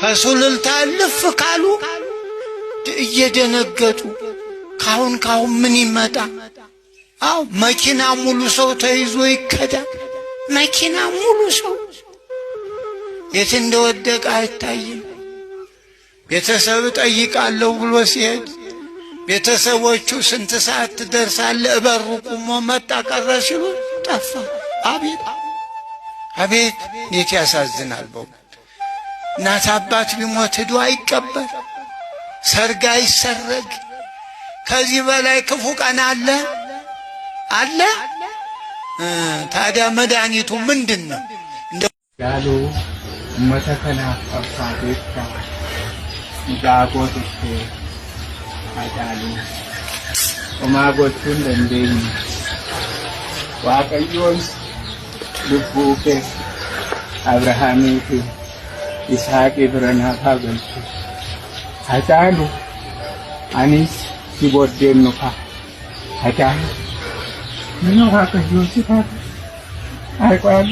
ከሱልልታ ልፍ ካሉ እየደነገጡ ካሁን ምን ይመጣ? አው መኪና ሙሉ ሰው ተይዞ ይከዳ። መኪና ሙሉ ሰው የት እንደወደቀ አይታይም። ቤተሰብ ጠይቃለሁ ብሎ ሲሄድ ቤተሰቦቹ ስንት ሰዓት ትደርሳለህ እበሩ ቆሞ መጣ ቀረ ሲሉ ጠፋ። አቤት እንዴት ያሳዝናል በእውነት። እናት አባት ቢሞት ሄዶ አይቀበር፣ ሰርግ አይሰረግ። ከዚህ በላይ ክፉ ቀን አለ? ታዲያ መድኃኒቱ ምንድነው? ያሉ መተከና አፋዴታ ዳጎት አዳሉ ወማጎቱን እንደኝ ዋቀዮን ልቡከ አብርሃሚቲ ይስሐቅ ብረና ታገልቱ አዳሉ አኒስ ሲቦዴኑካ አዳሉ ምን ዋቀዮን ሲታት አይቋል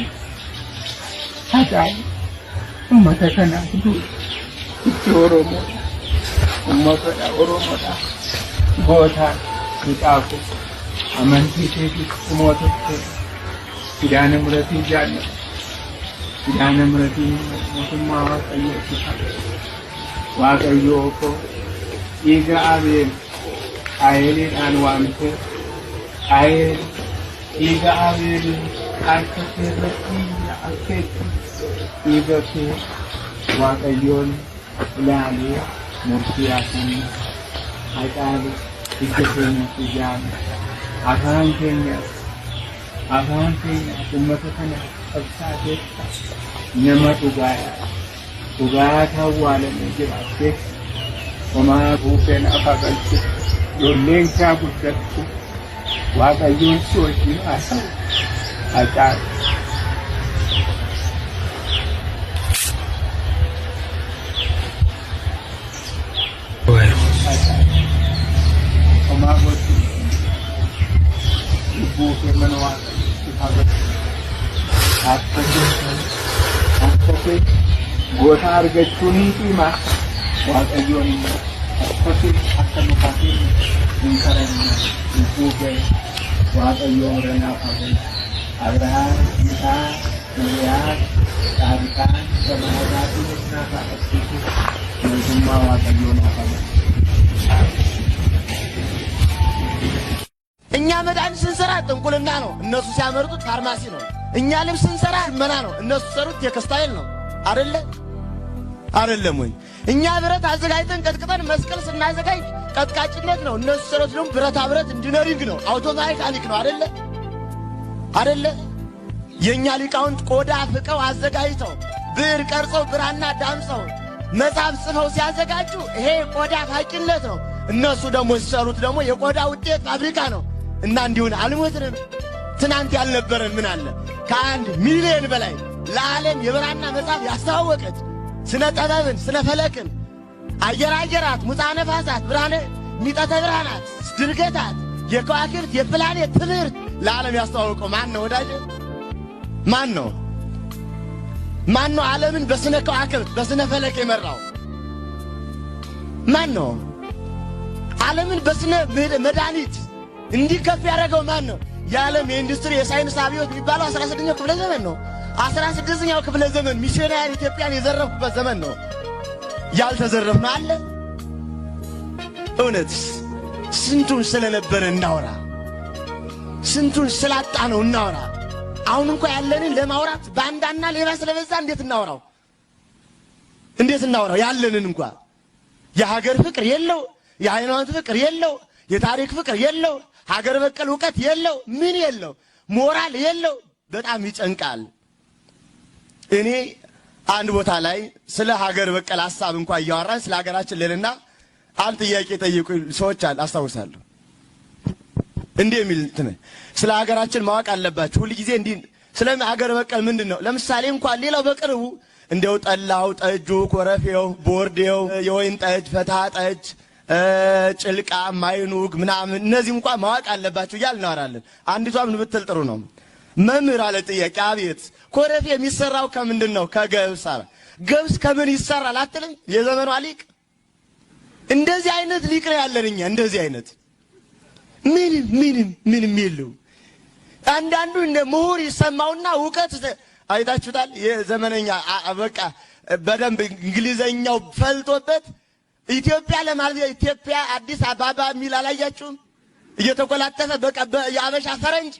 አዳሉ መተከና ኦሮሞ ኡመተዳ ኦሮሞዳ ቦታ ይጣፉ አመንቲቴ ሞተት ኪዳነ ምሕረት ይያለ ኪዳነ ምሕረት ሞተማ ዋቀዮ እኮ ኢጋአቤል አይሌን አንዋምተ አይል ኢጋአቤል አከተረቲ አከተ ኢበከ ዋቀዮን ላሉ ሙርሲያቱን አይጣሉ ይገፈኝ ይያል አፋንተኛ ኡመተከነ አብሳቴ ነመጡ ጋር ታዋለ ነጅራቴ ወማ ቡከን አፋቀልኩ ዮሌንቻ ጉደኩ ዋቀዮን ሶጂ አሰው አይጣሉ ጎታ አርገቹኒ ጢማ ዋቀዮን አጥፈት አከሉካቲ እንከረኝ ይቡገ ዋቀዮን ረና ፈገ አብርሃም ይስሐቅ ያዕቆብ ጻድቃን ሰማዕታት ናፋቀቱ ወንድማ ዋቀዮን አፈገ እኛ መድኃኒት ስንሰራ ጥንቁልና ነው፣ እነሱ ሲያመርጡት ፋርማሲ ነው። እኛ ልብስ ስንሰራ መና ነው፣ እነሱ ሰሩት ቴክስታይል ነው። አይደለም ወይ? እኛ ብረት አዘጋጅተን ቀጥቅጠን መስቀል ስናዘጋጅ ቀጥቃጭነት ነው፣ እነሱ ሰሩት ደግሞ ብረታ ብረት ኢንጂነሪንግ ነው፣ አውቶሜካኒክ ነው። አይደለ? የኛ ሊቃውንት ቆዳ ፍቀው አዘጋጅተው ብዕር ቀርጸው ብራና ዳምጸው መጽሐፍ ጽፈው ሲያዘጋጁ ይሄ ቆዳ ፋቂነት ነው። እነሱ ደግሞ ሲሰሩት ደግሞ የቆዳ ውጤት ፋብሪካ ነው። እና እንዲሁን አልሞትንም። ትናንት ያልነበረን ምን አለ? ከ1 ሚሊዮን በላይ ለዓለም የብራና መጽሐፍ ያስተዋወቀች ስነ ጠበብን፣ ስነ ፈለክን፣ አየራት፣ ሙፃ ነፋሳት፣ ብርሃነ ሚጠተ ብርሃናት፣ ድርገታት፣ የከዋክብት የፕላኔት ትምህርት ለዓለም ያስተዋወቀው ማን ነው ወዳጄ? ማን ነው ዓለምን በስነ ከዋክብት በስነ ፈለክ የመራው? ማን ነው ዓለምን በስነ መድኃኒት እንዲከፍ ያደረገው? ማን ነው? የዓለም የኢንዱስትሪ የሳይንስ አብዮት የሚባለው 16ኛው ክፍለ ዘመን ነው። 16ኛው ክፍለ ዘመን ሚሽነሪ ኢትዮጵያን የዘረፉበት ዘመን ነው። ያልተዘረፍነው አለ? እውነትስ ስንቱን ስለነበረ እናውራ፣ ስንቱን ስላጣ ነው እናውራ። አሁን እንኳን ያለንን ለማውራት ባንዳና ሌባ ስለበዛ እንዴት እናውራው? ያለንን እንኳን የሀገር ፍቅር የለው፣ የሃይማኖት ፍቅር የለው፣ የታሪክ ፍቅር የለው፣ ሀገር በቀል ዕውቀት የለው፣ ምን የለው፣ ሞራል የለው። በጣም ይጨንቃል። እኔ አንድ ቦታ ላይ ስለ ሀገር በቀል ሐሳብ እንኳን እያወራን ስለ ሀገራችን ለልና አንድ ጥያቄ ጠይቁ ሰዎች አስታውሳለሁ። እንዴ የሚል ስለ ሀገራችን ማወቅ አለባችሁ ሁሉ ጊዜ እንዴ ስለ ሀገር በቀል ምንድነው? ለምሳሌ እንኳን ሌላው በቅርቡ እንደው ጠላው፣ ጠጁ፣ ኮረፌው፣ ቦርዴው፣ የወይን ጠጅ፣ ፈታ ጠጅ፣ ጭልቃ፣ ማይኑግ ምናምን እነዚህ እንኳን ማወቅ አለባችሁ እያልን እናወራለን። አንዲቷ ምን ብትል ጥሩ ነው? መምህር አለ ጥያቄ። አቤት። ኮረፌ የሚሰራው ከምንድነው? ከገብስ አለ። ገብስ ከምን ይሰራል አትልም? የዘመኗ ሊቅ እንደዚህ አይነት ሊቅ ነው ያለን እኛ። እንደዚህ አይነት ምንም የለው። አንዳንዱ እንደ ምሁር ይሰማውና ዕውቀት አይታችሁታል። የዘመነኛ በቃ በደንብ እንግሊዘኛው ፈልጦበት ኢትዮጵያ ለማለት ኢትዮጵያ አዲስ አበባ የሚል አላያችሁም? እየተቆላጠፈ በቃ የአበሻ ፈረንጅ